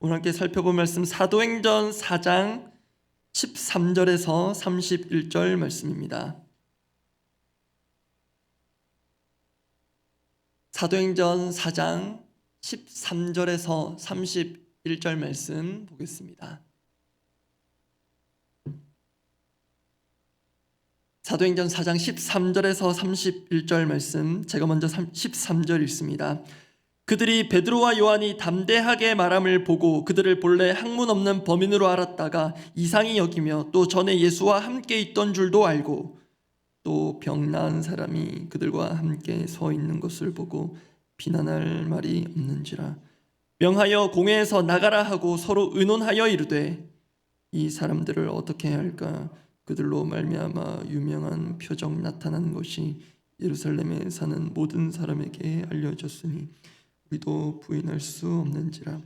오늘 함께 살펴볼 말씀 사도행전 4장 13절에서 31절 말씀입니다. 사도행전 4장 13절에서 31절 말씀 보겠습니다. 사도행전 4장 13절에서 31절 말씀, 제가 먼저 13절 읽습니다. 그들이 베드로와 요한이 담대하게 말함을 보고 그들을 본래 학문 없는 범인으로 알았다가 이상히 여기며 또 전에 예수와 함께 있던 줄도 알고 또 병 나은 사람이 그들과 함께 서 있는 것을 보고 비난할 말이 없는지라 명하여 공회에서 나가라 하고 서로 의논하여 이르되 이 사람들을 어떻게 해야 할까? 그들로 말미암아 유명한 표적 나타난 것이 예루살렘에 사는 모든 사람에게 알려졌으니 우리도 부인할 수 없는지라.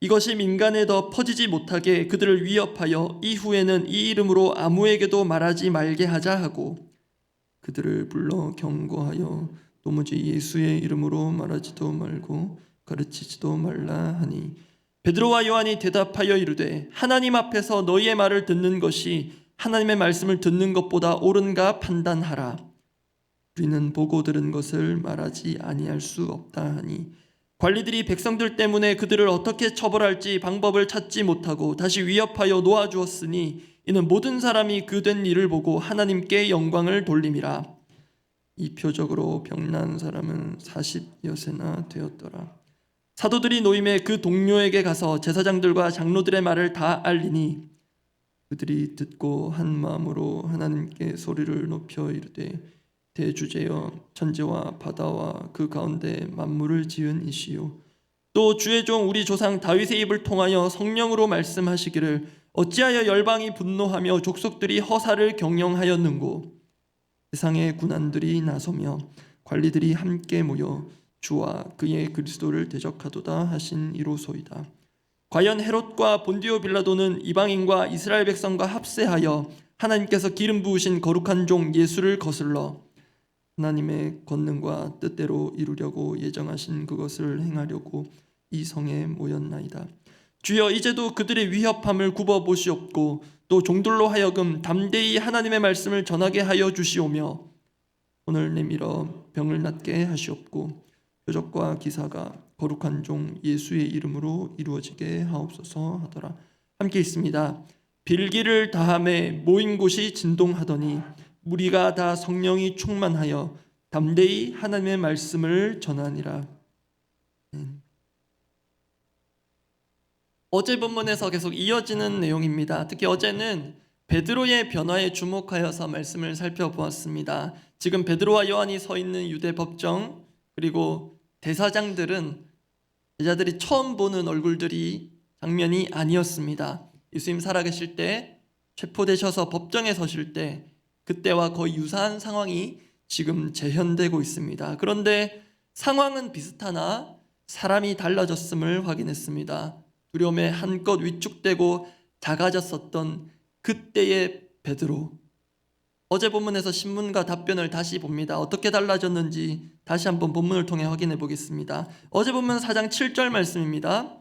이것이 민간에 더 퍼지지 못하게 그들을 위협하여 이후에는 이 이름으로 아무에게도 말하지 말게 하자 하고 그들을 불러 경고하여 도무지 예수의 이름으로 말하지도 말고 가르치지도 말라 하니 베드로와 요한이 대답하여 이르되 하나님 앞에서 너희의 말을 듣는 것이 하나님의 말씀을 듣는 것보다 옳은가 판단하라. 우리는 보고 들은 것을 말하지 아니할 수 없다 하니 관리들이 백성들 때문에 그들을 어떻게 처벌할지 방법을 찾지 못하고 다시 위협하여 놓아주었으니 이는 모든 사람이 그 된 일을 보고 하나님께 영광을 돌림이라. 이 표적으로 병난 사람은 40여세나 되었더라. 사도들이 노임에 그 동료에게 가서 제사장들과 장로들의 말을 다 알리니 그들이 듣고 한 마음으로 하나님께 소리를 높여 이르되 대주제여 천지와 바다와 그 가운데 만물을 지은 이시요 또 주의 종 우리 조상 다윗의 입을 통하여 성령으로 말씀하시기를 어찌하여 열방이 분노하며 족속들이 허사를 경영하였는고 세상의 군안들이 나서며 관리들이 함께 모여 주와 그의 그리스도를 대적하도다 하신 이로소이다. 과연 헤롯과 본디오 빌라도는 이방인과 이스라엘 백성과 합세하여 하나님께서 기름 부으신 거룩한 종 예수를 거슬러 하나님의 권능과 뜻대로 이루려고 예정하신 그것을 행하려고 이 성에 모였나이다. 주여 이제도 그들의 위협함을 굽어보시옵고 또 종들로 하여금 담대히 하나님의 말씀을 전하게 하여 주시오며 오늘 내밀어 병을 낫게 하시옵고 표적과 기사가 거룩한 종 예수의 이름으로 이루어지게 하옵소서 하더라. 함께 있습니다. 빌기를 다함에 모인 곳이 진동하더니 무리가 다 성령이 충만하여 담대히 하나님의 말씀을 전하니라. 어제 본문에서 계속 이어지는 내용입니다. 특히 어제는 베드로의 변화에 주목하여서 말씀을 살펴보았습니다. 지금 베드로와 요한이 서 있는 유대 법정 그리고 대사장들은 제자들이 처음 보는 얼굴들이 장면이 아니었습니다. 예수님 살아계실 때 체포되셔서 법정에 서실 때 그때와 거의 유사한 상황이 지금 재현되고 있습니다. 그런데 상황은 비슷하나 사람이 달라졌음을 확인했습니다. 두려움에 한껏 위축되고 작아졌었던 그때의 베드로. 어제 본문에서 신문과 답변을 다시 봅니다. 어떻게 달라졌는지 다시 한번 본문을 통해 확인해 보겠습니다. 어제 본문 4장 7절 말씀입니다.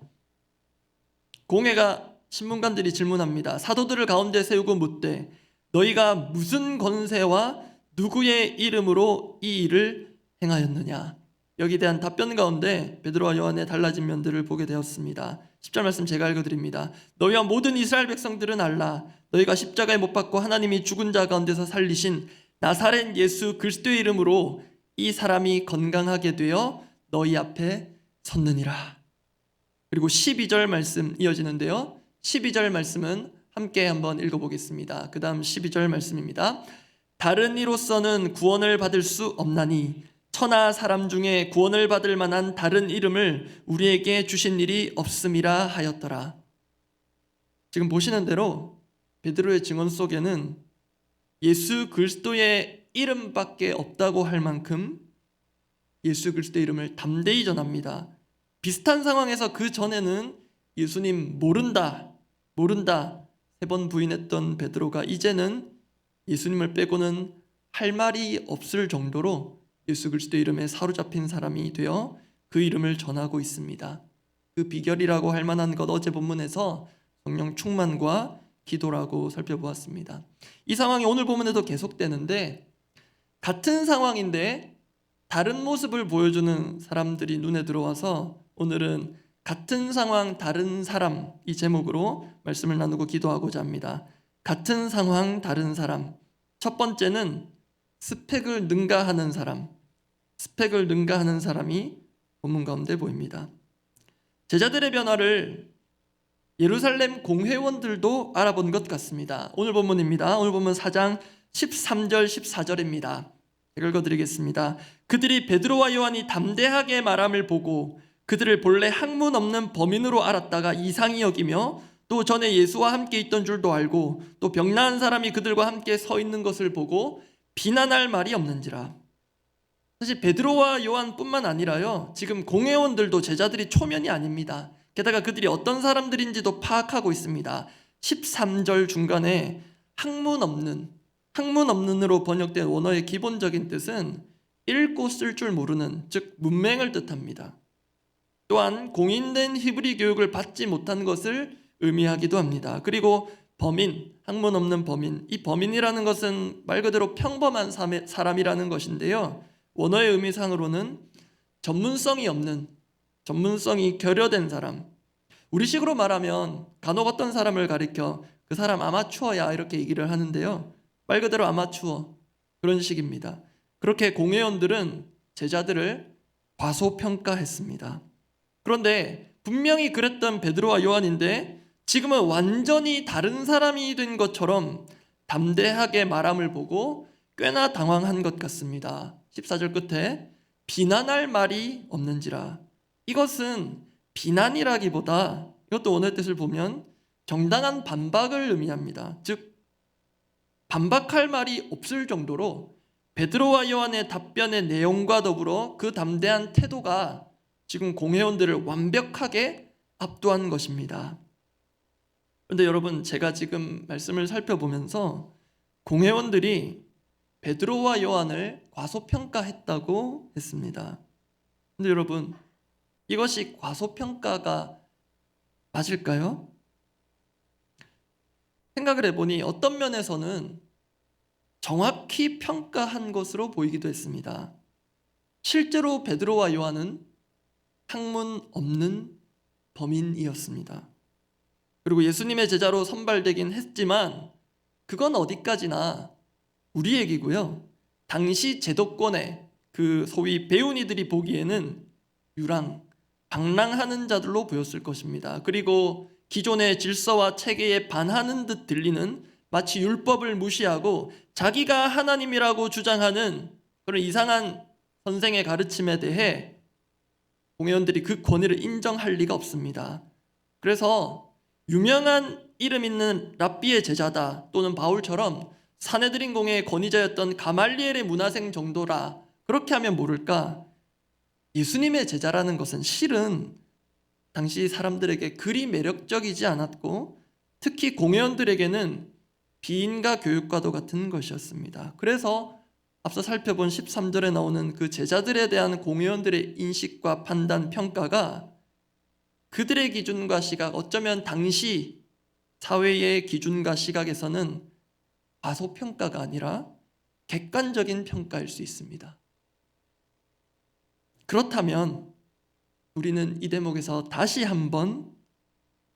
공회가 신문관들이 질문합니다. 사도들을 가운데 세우고 묻되 너희가 무슨 권세와 누구의 이름으로 이 일을 행하였느냐. 여기에 대한 답변 가운데 베드로와 요한의 달라진 면들을 보게 되었습니다. 10절 말씀 제가 읽어드립니다. 너희와 모든 이스라엘 백성들은 알라. 너희가 십자가에 못 박고 하나님이 죽은 자 가운데서 살리신 나사렛 예수 그리스도의 이름으로 이 사람이 건강하게 되어 너희 앞에 섰느니라. 그리고 12절 말씀 이어지는데요. 12절 말씀은 함께 한번 읽어보겠습니다. 그 다음 12절 말씀입니다. 다른 이로서는 구원을 받을 수 없나니 천하 사람 중에 구원을 받을 만한 다른 이름을 우리에게 주신 일이 없음이라 하였더라. 지금 보시는 대로 베드로의 증언 속에는 예수 그리스도의 이름밖에 없다고 할 만큼 예수 그리스도의 이름을 담대히 전합니다. 비슷한 상황에서 그 전에는 예수님 모른다 3번 부인했던 베드로가 이제는 예수님을 빼고는 할 말이 없을 정도로 예수 그리스도의 이름에 사로잡힌 사람이 되어 그 이름을 전하고 있습니다. 그 비결이라고 할 만한 것 어제 본문에서 성령 충만과 기도라고 살펴보았습니다. 이 상황이 오늘 본문에도 계속되는데 같은 상황인데 다른 모습을 보여주는 사람들이 눈에 들어와서 오늘은 같은 상황 다른 사람 이 제목으로 말씀을 나누고 기도하고자 합니다. 같은 상황 다른 사람. 첫 번째는 스펙을 능가하는 사람. 스펙을 능가하는 사람이 본문 가운데 보입니다. 제자들의 변화를 예루살렘 공회원들도 알아본 것 같습니다. 오늘 본문입니다. 오늘 본문 4장 13절 14절입니다. 읽어드리겠습니다. 그들이 베드로와 요한이 담대하게 말함을 보고 그들을 본래 학문 없는 범인으로 알았다가 이상히 여기며 또 전에 예수와 함께 있던 줄도 알고 또 병나은 사람이 그들과 함께 서 있는 것을 보고 비난할 말이 없는지라. 사실 베드로와 요한뿐만 아니라요, 지금 공회원들도 제자들이 초면이 아닙니다. 게다가 그들이 어떤 사람들인지도 파악하고 있습니다. 13절 중간에 학문 없는으로 번역된 원어의 기본적인 뜻은 읽고 쓸 줄 모르는, 즉 문맹을 뜻합니다. 또한 공인된 히브리 교육을 받지 못한 것을 의미하기도 합니다. 그리고 범인, 학문 없는 범인, 이 범인이라는 것은 말 그대로 평범한 사람이라는 것인데요, 원어의 의미상으로는 전문성이 결여된 사람. 우리식으로 말하면 간혹 어떤 사람을 가리켜 그 사람 아마추어야 이렇게 얘기를 하는데요, 말 그대로 아마추어, 그런 식입니다. 그렇게 공회원들은 제자들을 과소평가했습니다. 그런데 분명히 그랬던 베드로와 요한인데 지금은 완전히 다른 사람이 된 것처럼 담대하게 말함을 보고 꽤나 당황한 것 같습니다. 14절 끝에 비난할 말이 없는지라. 이것은 비난이라기보다 이것도 원어의 뜻을 보면 정당한 반박을 의미합니다. 즉 반박할 말이 없을 정도로 베드로와 요한의 답변의 내용과 더불어 그 담대한 태도가 지금 공회원들을 완벽하게 압도한 것입니다. 그런데 여러분, 제가 지금 말씀을 살펴보면서 공회원들이 베드로와 요한을 과소평가했다고 했습니다. 그런데 여러분, 이것이 과소평가가 맞을까요? 생각을 해보니 어떤 면에서는 정확히 평가한 것으로 보이기도 했습니다. 실제로 베드로와 요한은 학문 없는 범인이었습니다. 그리고 예수님의 제자로 선발되긴 했지만 그건 어디까지나 우리 얘기고요, 당시 제도권의 그 소위 배운 이들이 보기에는 방랑하는 자들로 보였을 것입니다. 그리고 기존의 질서와 체계에 반하는 듯 들리는, 마치 율법을 무시하고 자기가 하나님이라고 주장하는 그런 이상한 선생의 가르침에 대해 공회원들이 그 권위를 인정할 리가 없습니다. 그래서 유명한 이름 있는 랍비의 제자다, 또는 바울처럼 사내들인 공회의 권위자였던 가말리엘의 문화생 정도라, 그렇게 하면 모를까, 예수님의 제자라는 것은 실은 당시 사람들에게 그리 매력적이지 않았고 특히 공회원들에게는 비인가 교육과도 같은 것이었습니다. 그래서 앞서 살펴본 13절에 나오는 그 제자들에 대한 공회원들의 인식과 판단, 평가가 그들의 기준과 시각, 어쩌면 당시 사회의 기준과 시각에서는 과소평가가 아니라 객관적인 평가일 수 있습니다. 그렇다면 우리는 이 대목에서 다시 한번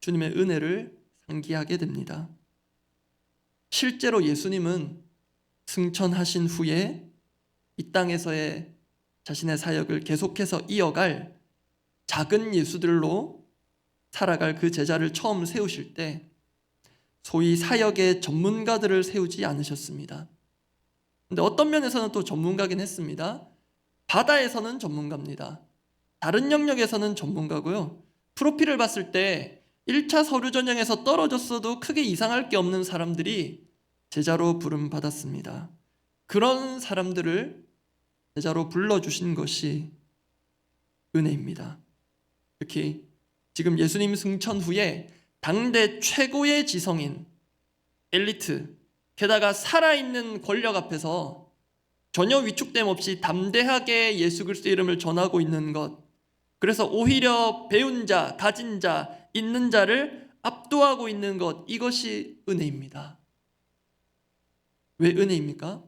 주님의 은혜를 상기하게 됩니다. 실제로 예수님은 승천하신 후에 이 땅에서의 자신의 사역을 계속해서 이어갈 작은 예수들로 살아갈 그 제자를 처음 세우실 때 소위 사역의 전문가들을 세우지 않으셨습니다. 근데 어떤 면에서는 또 전문가긴 했습니다. 바다에서는 전문가입니다. 다른 영역에서는 전문가고요, 프로필을 봤을 때 1차 서류 전형에서 떨어졌어도 크게 이상할 게 없는 사람들이 제자로 부름받았습니다. 그런 사람들을 제자로 불러주신 것이 은혜입니다. 특히 지금 예수님 승천 후에 당대 최고의 지성인, 엘리트, 게다가 살아있는 권력 앞에서 전혀 위축됨 없이 담대하게 예수 그리스도의 이름을 전하고 있는 것, 그래서 오히려 배운 자, 가진 자, 있는 자를 압도하고 있는 것, 이것이 은혜입니다. 왜 은혜입니까?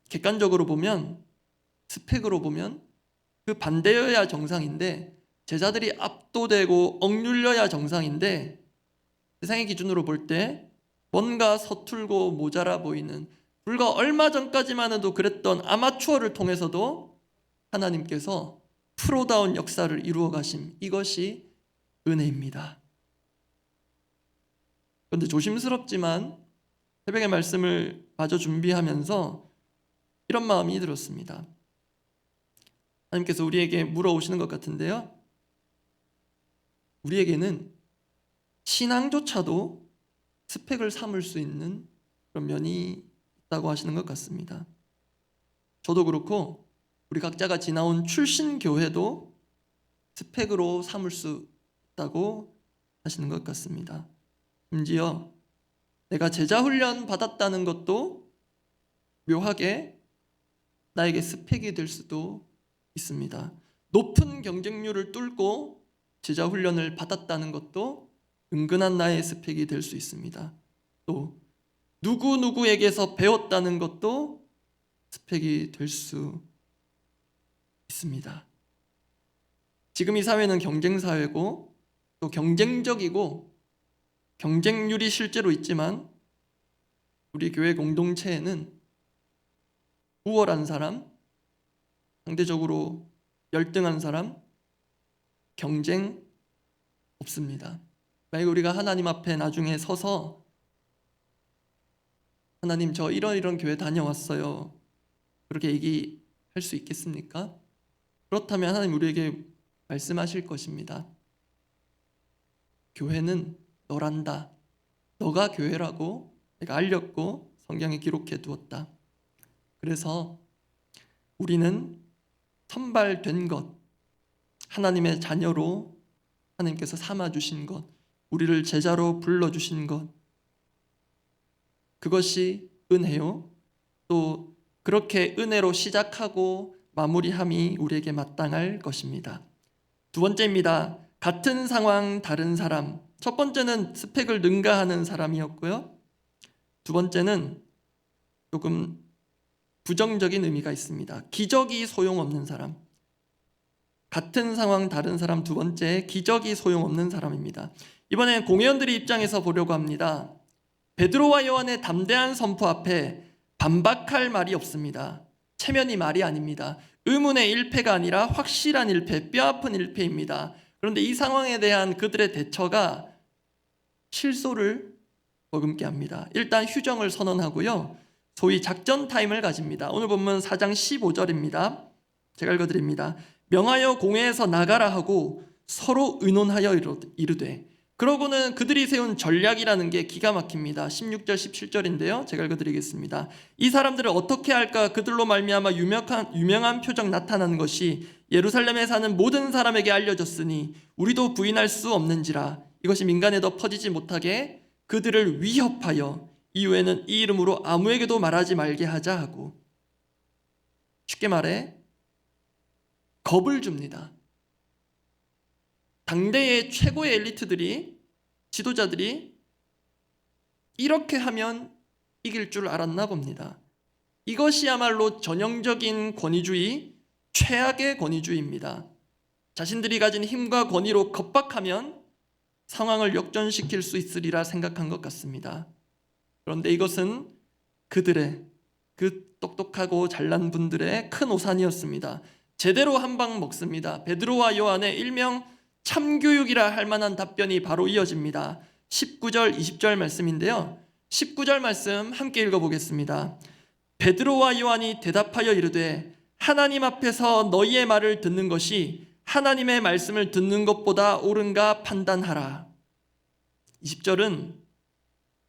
객관적으로 보면, 스펙으로 보면 그 반대여야 정상인데, 제자들이 압도되고 억눌려야 정상인데, 세상의 기준으로 볼 때 뭔가 서툴고 모자라 보이는, 불과 얼마 전까지만 해도 그랬던 아마추어를 통해서도 하나님께서 프로다운 역사를 이루어 가심, 이것이 은혜입니다. 그런데 조심스럽지만 새벽의 말씀을 마저 준비하면서 이런 마음이 들었습니다. 하나님께서 우리에게 물어오시는 것 같은데요, 우리에게는 신앙조차도 스펙을 삼을 수 있는 그런 면이 있다고 하시는 것 같습니다. 저도 그렇고 우리 각자가 지나온 출신 교회도 스펙으로 삼을 수 있다고 하시는 것 같습니다. 심지어 내가 제자 훈련 받았다는 것도 묘하게 나에게 스펙이 될 수도 있습니다. 높은 경쟁률을 뚫고 제자 훈련을 받았다는 것도 은근한 나의 스펙이 될 수 있습니다. 또 누구누구에게서 배웠다는 것도 스펙이 될 수 있습니다. 지금 이 사회는 경쟁사회고 또 경쟁적이고 경쟁률이 실제로 있지만, 우리 교회 공동체에는 우월한 사람, 상대적으로 열등한 사람, 경쟁 없습니다. 만약 우리가 하나님 앞에 나중에 서서 하나님, 저 이런 교회 다녀왔어요, 그렇게 얘기할 수 있겠습니까? 그렇다면 하나님 우리에게 말씀하실 것입니다. 교회는 너란다. 너가 교회라고 내가 알렸고 성경에 기록해 두었다. 그래서 우리는 선발된 것, 하나님의 자녀로 하나님께서 삼아주신 것, 우리를 제자로 불러주신 것, 그것이 은혜요. 또 그렇게 은혜로 시작하고 마무리함이 우리에게 마땅할 것입니다. 두 번째입니다. 같은 상황 다른 사람. 첫 번째는 스펙을 능가하는 사람이었고요, 두 번째는 조금 부정적인 의미가 있습니다. 기적이 소용없는 사람. 같은 상황 다른 사람, 두 번째 기적이 소용없는 사람입니다. 이번엔 공회원들의 입장에서 보려고 합니다. 베드로와 요한의 담대한 선포 앞에 반박할 말이 없습니다. 체면이 말이 아닙니다. 의문의 일패가 아니라 확실한 일패, 뼈아픈 일패입니다. 그런데 이 상황에 대한 그들의 대처가 실소를 머금게 합니다. 일단 휴정을 선언하고요, 소위 작전 타임을 가집니다. 오늘 본문 4장 15절입니다. 제가 읽어드립니다. 명하여 공회에서 나가라 하고 서로 의논하여 이르되. 그러고는 그들이 세운 전략이라는 게 기가 막힙니다. 16절 17절인데요 제가 읽어드리겠습니다. 이 사람들을 어떻게 할까? 그들로 말미암아 유명한 표적 나타난 것이 예루살렘에 사는 모든 사람에게 알려졌으니 우리도 부인할 수 없는지라. 이것이 민간에 더 퍼지지 못하게 그들을 위협하여 이후에는 이 이름으로 아무에게도 말하지 말게 하자 하고, 쉽게 말해 겁을 줍니다. 당대의 최고의 엘리트들이, 지도자들이 이렇게 하면 이길 줄 알았나 봅니다. 이것이야말로 전형적인 권위주의, 최악의 권위주의입니다. 자신들이 가진 힘과 권위로 겁박하면 상황을 역전시킬 수 있으리라 생각한 것 같습니다. 그런데 이것은 그들의, 그 똑똑하고 잘난 분들의 큰 오산이었습니다. 제대로 한 방 먹습니다. 베드로와 요한의 일명 참교육이라 할 만한 답변이 바로 이어집니다. 19절 20절 말씀인데요, 19절 말씀 함께 읽어보겠습니다. 베드로와 요한이 대답하여 이르되 하나님 앞에서 너희의 말을 듣는 것이 하나님의 말씀을 듣는 것보다 옳은가 판단하라. 20절은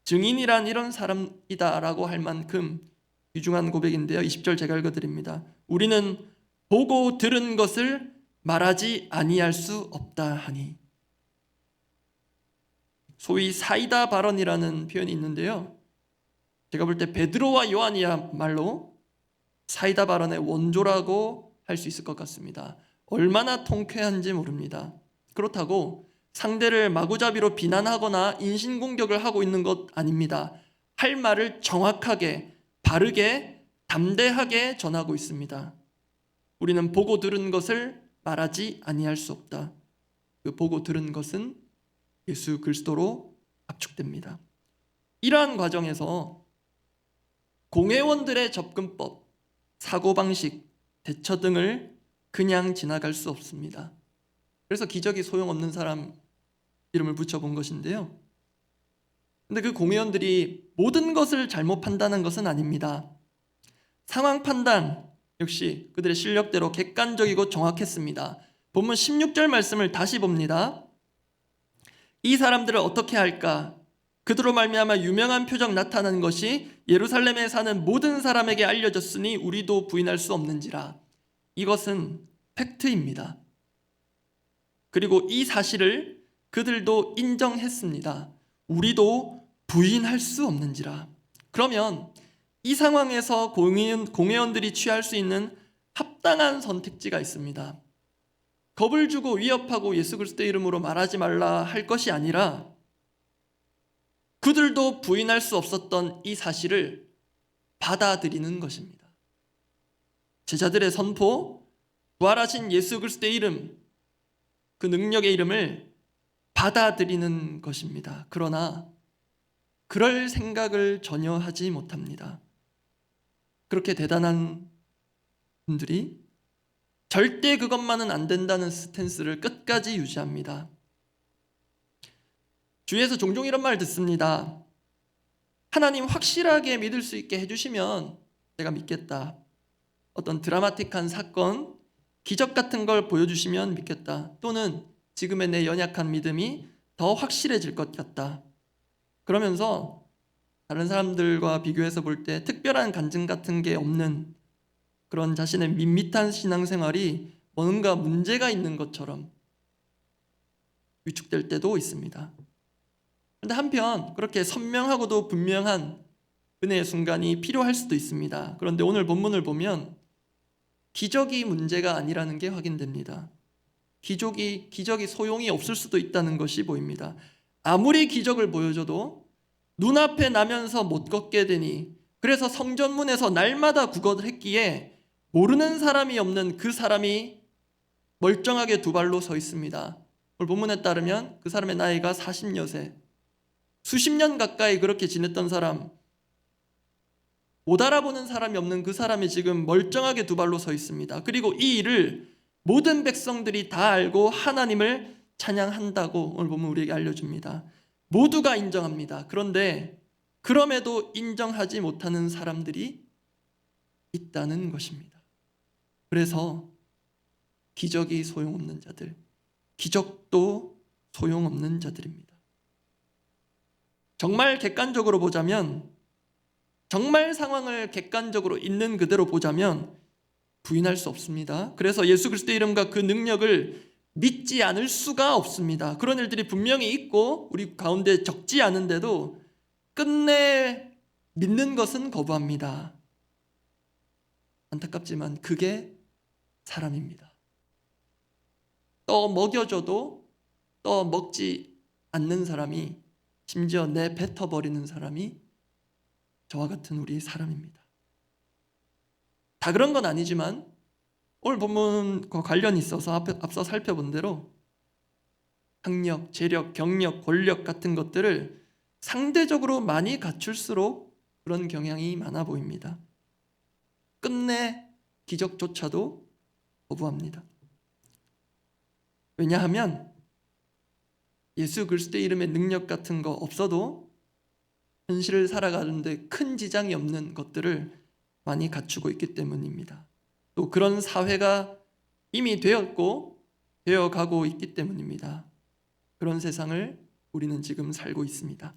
증인이란 이런 사람이다 라고 할 만큼 귀중한 고백인데요, 20절 제가 읽어드립니다. 우리는 보고 들은 것을 말하지 아니할 수 없다 하니. 소위 사이다 발언이라는 표현이 있는데요, 제가 볼 때 베드로와 요한이야말로 사이다 발언의 원조라고 할 수 있을 것 같습니다. 얼마나 통쾌한지 모릅니다. 그렇다고 상대를 마구잡이로 비난하거나 인신공격을 하고 있는 것 아닙니다. 할 말을 정확하게, 바르게, 담대하게 전하고 있습니다. 우리는 보고 들은 것을 말하지 아니할 수 없다. 그 보고 들은 것은 예수 그리스도로 압축됩니다. 이러한 과정에서 공회원들의 접근법, 사고방식, 대처 등을 그냥 지나갈 수 없습니다. 그래서 기적이 소용없는 사람 이름을 붙여본 것인데요. 근데 그 공회원들이 모든 것을 잘못 판단한 것은 아닙니다. 상황 판단 역시 그들의 실력대로 객관적이고 정확했습니다. 본문 16절 말씀을 다시 봅니다. 이 사람들을 어떻게 할까? 그들로 말미암아 유명한 표적 나타난 것이 예루살렘에 사는 모든 사람에게 알려졌으니 우리도 부인할 수 없는지라. 이것은 팩트입니다. 그리고 이 사실을 그들도 인정했습니다. 우리도 부인할 수 없는지라. 그러면 이 상황에서 공회원들이 취할 수 있는 합당한 선택지가 있습니다. 겁을 주고 위협하고 예수 그리스도의 이름으로 말하지 말라 할 것이 아니라 그들도 부인할 수 없었던 이 사실을 받아들이는 것입니다. 제자들의 선포, 부활하신 예수 그리스도의 이름, 그 능력의 이름을 받아들이는 것입니다. 그러나 그럴 생각을 전혀 하지 못합니다. 그렇게 대단한 분들이 절대 그것만은 안 된다는 스탠스를 끝까지 유지합니다. 주위에서 종종 이런 말 듣습니다. 하나님 확실하게 믿을 수 있게 해주시면 내가 믿겠다. 어떤 드라마틱한 사건, 기적 같은 걸 보여주시면 믿겠다. 또는 지금의 내 연약한 믿음이 더 확실해질 것 같다. 그러면서 다른 사람들과 비교해서 볼 때 특별한 간증 같은 게 없는 그런 자신의 밋밋한 신앙생활이 뭔가 문제가 있는 것처럼 위축될 때도 있습니다. 그런데 한편 그렇게 선명하고도 분명한 은혜의 순간이 필요할 수도 있습니다. 그런데 오늘 본문을 보면 기적이 문제가 아니라는 게 확인됩니다. 기적이 소용이 없을 수도 있다는 것이 보입니다. 아무리 기적을 보여줘도 눈앞에 나면서 못 걷게 되니, 그래서 성전문에서 날마다 구걸을 했기에 모르는 사람이 없는 그 사람이 멀쩡하게 두 발로 서 있습니다. 오늘 본문에 따르면 그 사람의 나이가 40여세, 수십 년 가까이 그렇게 지냈던 사람, 못 알아보는 사람이 없는 그 사람이 지금 멀쩡하게 두 발로 서 있습니다. 그리고 이 일을 모든 백성들이 다 알고 하나님을 찬양한다고 오늘 보면 우리에게 알려줍니다. 모두가 인정합니다. 그런데 그럼에도 인정하지 못하는 사람들이 있다는 것입니다. 그래서 기적이 소용없는 자들, 기적도 소용없는 자들입니다. 정말 객관적으로 보자면, 정말 상황을 객관적으로 있는 그대로 보자면 부인할 수 없습니다. 그래서 예수 그리스도의 이름과 그 능력을 믿지 않을 수가 없습니다. 그런 일들이 분명히 있고 우리 가운데 적지 않은데도 끝내 믿는 것은 거부합니다. 안타깝지만 그게 사람입니다. 떠 먹여줘도 떠 먹지 않는 사람이, 심지어 내뱉어버리는 사람이 저와 같은 우리 사람입니다. 다 그런 건 아니지만 오늘 본문과 관련이 있어서 앞서 살펴본 대로 학력, 재력, 경력, 권력 같은 것들을 상대적으로 많이 갖출수록 그런 경향이 많아 보입니다. 끝내 기적조차도 거부합니다. 왜냐하면 예수 그리스도의 이름의 능력 같은 거 없어도 현실을 살아가는데 큰 지장이 없는 것들을 많이 갖추고 있기 때문입니다. 또 그런 사회가 이미 되었고 되어가고 있기 때문입니다. 그런 세상을 우리는 지금 살고 있습니다.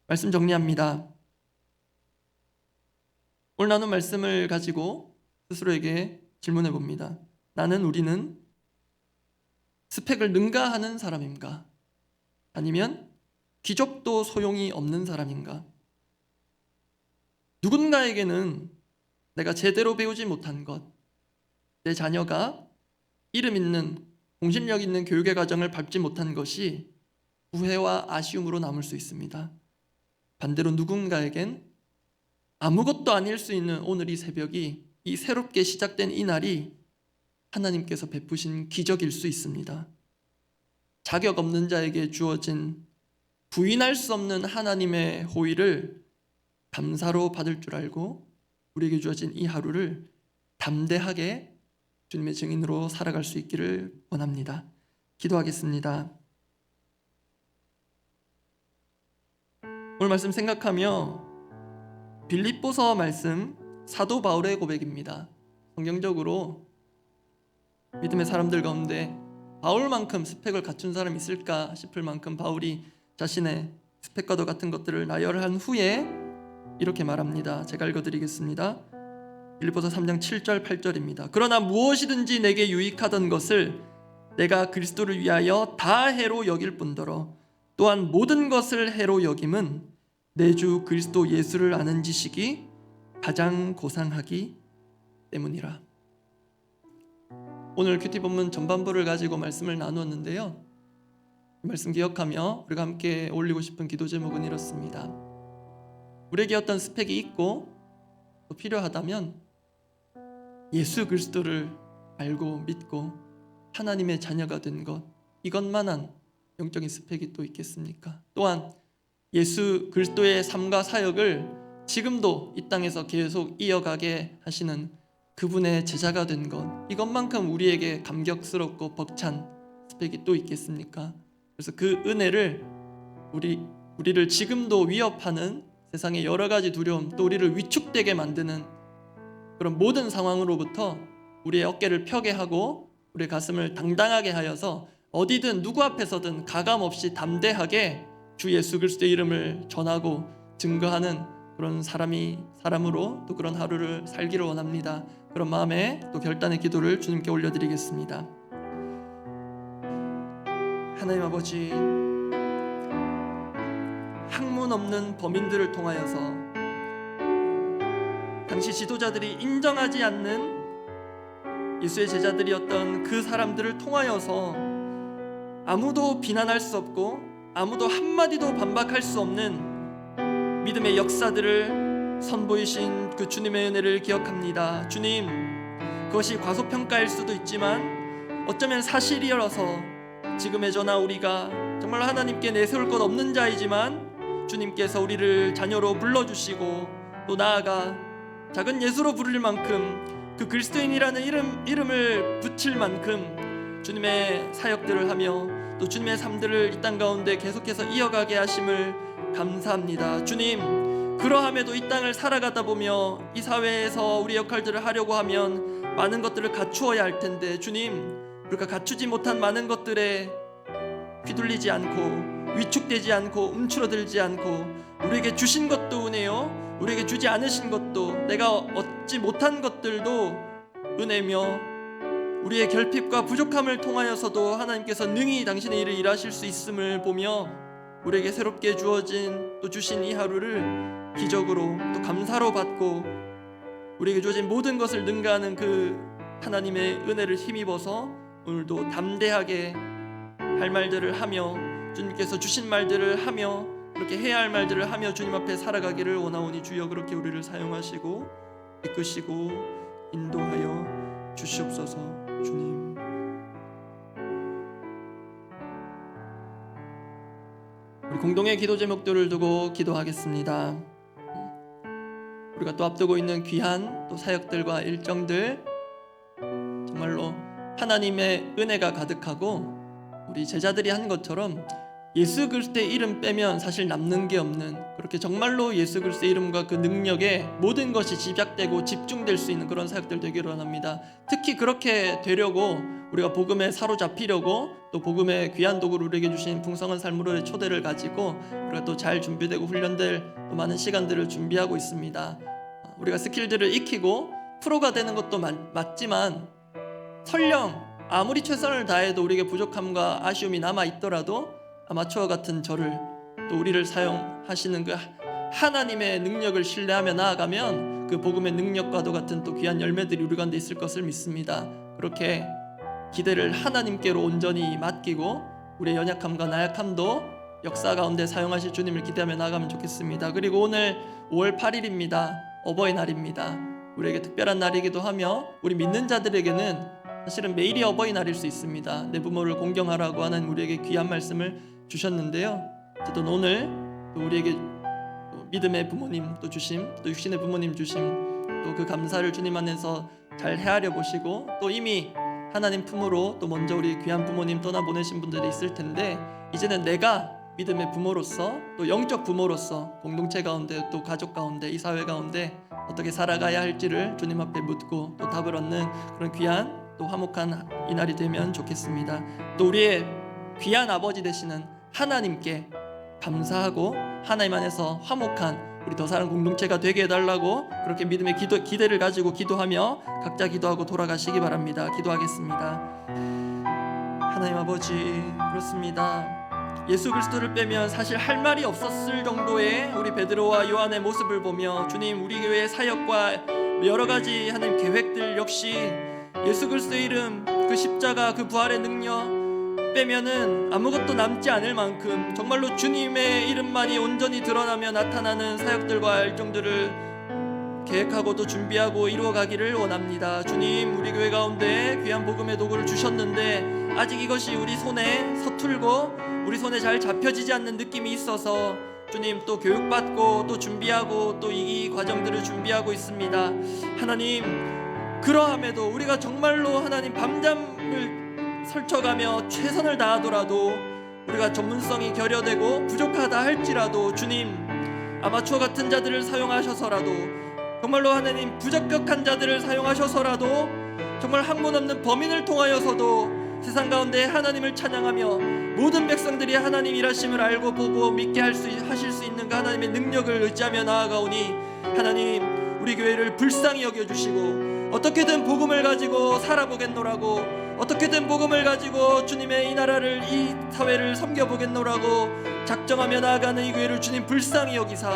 말씀 정리합니다. 오늘 나눈 말씀을 가지고 스스로에게 질문해 봅니다. 우리는 스펙을 능가하는 사람인가? 아니면 기적도 소용이 없는 사람인가? 누군가에게는 내가 제대로 배우지 못한 것, 내 자녀가 이름 있는 공신력 있는 교육의 과정을 밟지 못한 것이 후회와 아쉬움으로 남을 수 있습니다. 반대로 누군가에겐 아무것도 아닐 수 있는 오늘 이 새벽이, 이 새롭게 시작된 이 날이 하나님께서 베푸신 기적일 수 있습니다. 자격 없는 자에게 주어진 부인할 수 없는 하나님의 호의를 감사로 받을 줄 알고 우리에게 주어진 이 하루를 담대하게 주님의 증인으로 살아갈 수 있기를 원합니다. 기도하겠습니다. 오늘 말씀 생각하며 빌립보서 말씀, 사도 바울의 고백입니다. 성경적으로 믿음의 사람들 가운데 바울만큼 스펙을 갖춘 사람이 있을까 싶을 만큼 바울이 자신의 스펙과도 같은 것들을 나열한 후에 이렇게 말합니다. 제가 읽어드리겠습니다. 빌립보서 3장 7절 8절입니다. 그러나 무엇이든지 내게 유익하던 것을 내가 그리스도를 위하여 다 해로 여길 뿐더러 또한 모든 것을 해로 여김은 내 주 그리스도 예수를 아는 지식이 가장 고상하기 때문이라. 오늘 큐티 본문 전반부를 가지고 말씀을 나누었는데요, 이 말씀 기억하며 우리가 함께 올리고 싶은 기도 제목은 이렇습니다. 우리에게 어떤 스펙이 있고 또 필요하다면 예수 그리스도를 알고 믿고 하나님의 자녀가 된 것, 이것만한 영적인 스펙이 또 있겠습니까? 또한 예수 그리스도의 삶과 사역을 지금도 이 땅에서 계속 이어가게 하시는 그분의 제자가 된 것, 이것만큼 우리에게 감격스럽고 벅찬 스펙이 또 있겠습니까? 그래서 그 은혜를 우리를 지금도 위협하는 세상의 여러 가지 두려움, 또 우리를 위축되게 만드는 그런 모든 상황으로부터 우리의 어깨를 펴게 하고 우리의 가슴을 당당하게 하여서 어디든 누구 앞에서든 가감 없이 담대하게 주 예수 그리스도의 이름을 전하고 증거하는 그런 사람으로 또 그런 하루를 살기를 원합니다. 그런 마음에 또 결단의 기도를 주님께 올려드리겠습니다. 하나님 아버지, 학문 없는 범인들을 통하여서 당시 지도자들이 인정하지 않는 예수의 제자들이었던 그 사람들을 통하여서 아무도 비난할 수 없고 아무도 한마디도 반박할 수 없는 믿음의 역사들을 선보이신 그 주님의 은혜를 기억합니다. 주님, 그것이 과소평가일 수도 있지만 어쩌면 사실이어서 지금의 저나 우리가 정말 하나님께 내세울 것 없는 자이지만 주님께서 우리를 자녀로 불러주시고 또 나아가 작은 예수로 부를 만큼 그 그리스도인이라는 이름을 붙일 만큼 주님의 사역들을 하며 또 주님의 삶들을 이 땅 가운데 계속해서 이어가게 하심을 감사합니다. 주님, 그러함에도 이 땅을 살아가다 보며 이 사회에서 우리 역할들을 하려고 하면 많은 것들을 갖추어야 할 텐데, 주님, 우리가 갖추지 못한 많은 것들에 휘둘리지 않고 위축되지 않고 움츠러들지 않고 우리에게 주신 것도 은혜요, 우리에게 주지 않으신 것도, 내가 얻지 못한 것들도 은혜며 우리의 결핍과 부족함을 통하여서도 하나님께서 능히 당신의 일을 일하실 수 있음을 보며 우리에게 새롭게 주어진 또 주신 이 하루를 기적으로 또 감사로 받고 우리에게 주어진 모든 것을 능가하는 그 하나님의 은혜를 힘입어서 오늘도 담대하게 할 말들을 하며 주님께서 주신 말들을 하며 그렇게 해야 할 말들을 하며 주님 앞에 살아가기를 원하오니 주여 그렇게 우리를 사용하시고 이끄시고 인도하여 주시옵소서. 주님, 우리 공동의 기도 제목들을 두고 기도하겠습니다. 우리가 또 앞두고 있는 귀한 또 사역들과 일정들, 정말로 하나님의 은혜가 가득하고 우리 제자들이 한 것처럼 예수 그리스도의 이름 빼면 사실 남는 게 없는, 그렇게 정말로 예수 그리스도의 이름과 그 능력에 모든 것이 집약되고 집중될 수 있는 그런 사역들 되기를 원합니다. 특히 그렇게 되려고 우리가 복음에 사로잡히려고 또 복음의 귀한 도구를 우리에게 주신 풍성한 삶으로의 초대를 가지고 우리가 또 잘 준비되고 훈련될 또 많은 시간들을 준비하고 있습니다. 우리가 스킬들을 익히고 프로가 되는 것도 맞지만 설령 아무리 최선을 다해도 우리에게 부족함과 아쉬움이 남아있더라도 아마추어 같은 저를 또 우리를 사용하시는 그 하나님의 능력을 신뢰하며 나아가면 그 복음의 능력과도 같은 또 귀한 열매들이 우리 가운데 있을 것을 믿습니다. 그렇게 기대를 하나님께로 온전히 맡기고 우리의 연약함과 나약함도 역사 가운데 사용하실 주님을 기대하며 나아가면 좋겠습니다. 그리고 오늘 5월 8일입니다. 어버이날입니다. 우리에게 특별한 날이기도 하며 우리 믿는 자들에게는 사실은 매일이 어버이날일 수 있습니다. 내 부모를 공경하라고 하는 우리에게 귀한 말씀을 주셨는데요. 어쨌든 오늘 또 우리에게 또 믿음의 부모님 또 주심, 또 육신의 부모님 주심, 또 그 감사를 주님 안에서 잘 헤아려 보시고 또 이미 하나님 품으로 또 먼저 우리 귀한 부모님 떠나보내신 분들이 있을 텐데 이제는 내가 믿음의 부모로서 또 영적 부모로서 공동체 가운데 또 가족 가운데 이 사회 가운데 어떻게 살아가야 할지를 주님 앞에 묻고 또 답을 얻는 그런 귀한 또 화목한 이날이 되면 좋겠습니다. 또 우리의 귀한 아버지 되시는 하나님께 감사하고 하나님 안에서 화목한 우리 더 사랑 공동체가 되게 해달라고 그렇게 믿음의 기대를 가지고 기도하며 각자 기도하고 돌아가시기 바랍니다. 기도하겠습니다. 하나님 아버지, 그렇습니다. 예수 그리스도를 빼면 사실 할 말이 없었을 정도의 우리 베드로와 요한의 모습을 보며 주님, 우리 교회의 사역과 여러 가지 하나님 계획들 역시 예수 그리스도의 이름, 그 십자가, 그 부활의 능력 빼면은 아무것도 남지 않을 만큼 정말로 주님의 이름만이 온전히 드러나며 나타나는 사역들과 일정들을 계획하고 또 준비하고 이루어가기를 원합니다. 주님, 우리 교회 가운데 귀한 복음의 도구를 주셨는데 아직 이것이 우리 손에 서툴고 우리 손에 잘 잡혀지지 않는 느낌이 있어서 주님 또 교육받고 또 준비하고 또 이 과정들을 준비하고 있습니다. 하나님, 그러함에도 우리가 정말로 하나님 밤잠을 설쳐가며 최선을 다하더라도 우리가 전문성이 결여되고 부족하다 할지라도 주님, 아마추어 같은 자들을 사용하셔서라도 정말로 하나님 부적격한 자들을 사용하셔서라도 정말 학문 없는 범인을 통하여서도 세상 가운데 하나님을 찬양하며 모든 백성들이 하나님 일하심을 알고 보고 믿게 하실 수 있는 그 하나님의 능력을 의지하며 나아가오니 하나님, 우리 교회를 불쌍히 여겨주시고 어떻게든 복음을 가지고 살아보겠노라고, 어떻게든 복음을 가지고 주님의 이 나라를, 이 사회를 섬겨보겠노라고 작정하며 나아가는 이 교회를 주님 불쌍히 여기사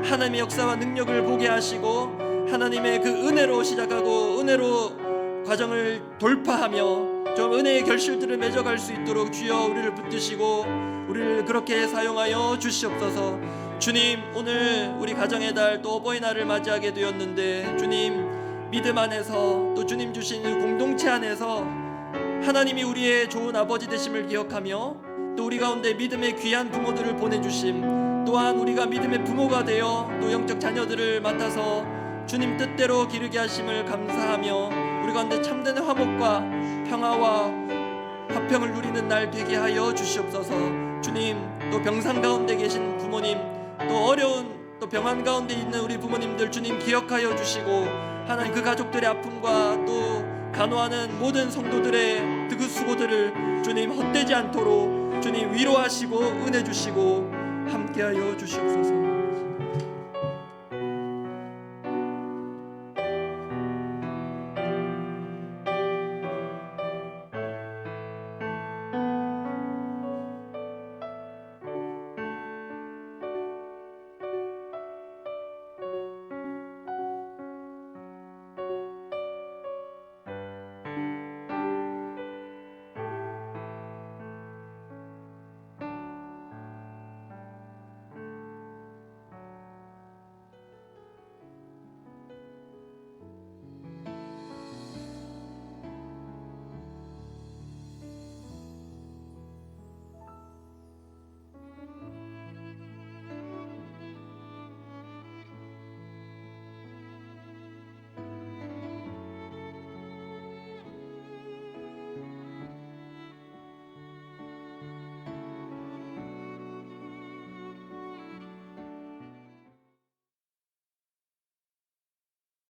하나님의 역사와 능력을 보게 하시고 하나님의 그 은혜로 시작하고 은혜로 과정을 돌파하며 좀 은혜의 결실들을 맺어갈 수 있도록 주여 우리를 붙드시고 우리를 그렇게 사용하여 주시옵소서. 주님, 오늘 우리 가정의 달 또 어버이날을 맞이하게 되었는데 주님, 믿음 안에서 또 주님 주신 공동체 안에서 하나님이 우리의 좋은 아버지 되심을 기억하며 또 우리 가운데 믿음의 귀한 부모들을 보내주심, 또한 우리가 믿음의 부모가 되어 또 영적 자녀들을 맡아서 주님 뜻대로 기르게 하심을 감사하며 우리 가운데 참된 화목과 평화와 화평을 누리는 날 되게 하여 주시옵소서. 주님, 또 병상 가운데 계신 부모님, 또 어려운 또 병환 가운데 있는 우리 부모님들 주님 기억하여 주시고 하나님 그 가족들의 아픔과 또 간호하는 모든 성도들의 그 수고들을 주님 헛되지 않도록 주님 위로하시고 은혜 주시고 함께하여 주시옵소서.